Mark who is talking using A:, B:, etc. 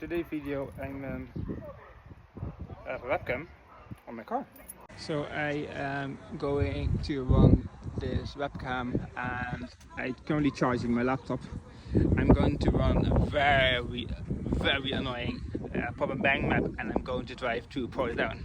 A: today's video I'm a webcam on my car. So I am going to run this webcam and I'm currently charging my laptop. I'm going to run a very annoying pop and bang map and I'm going to drive to Portadown.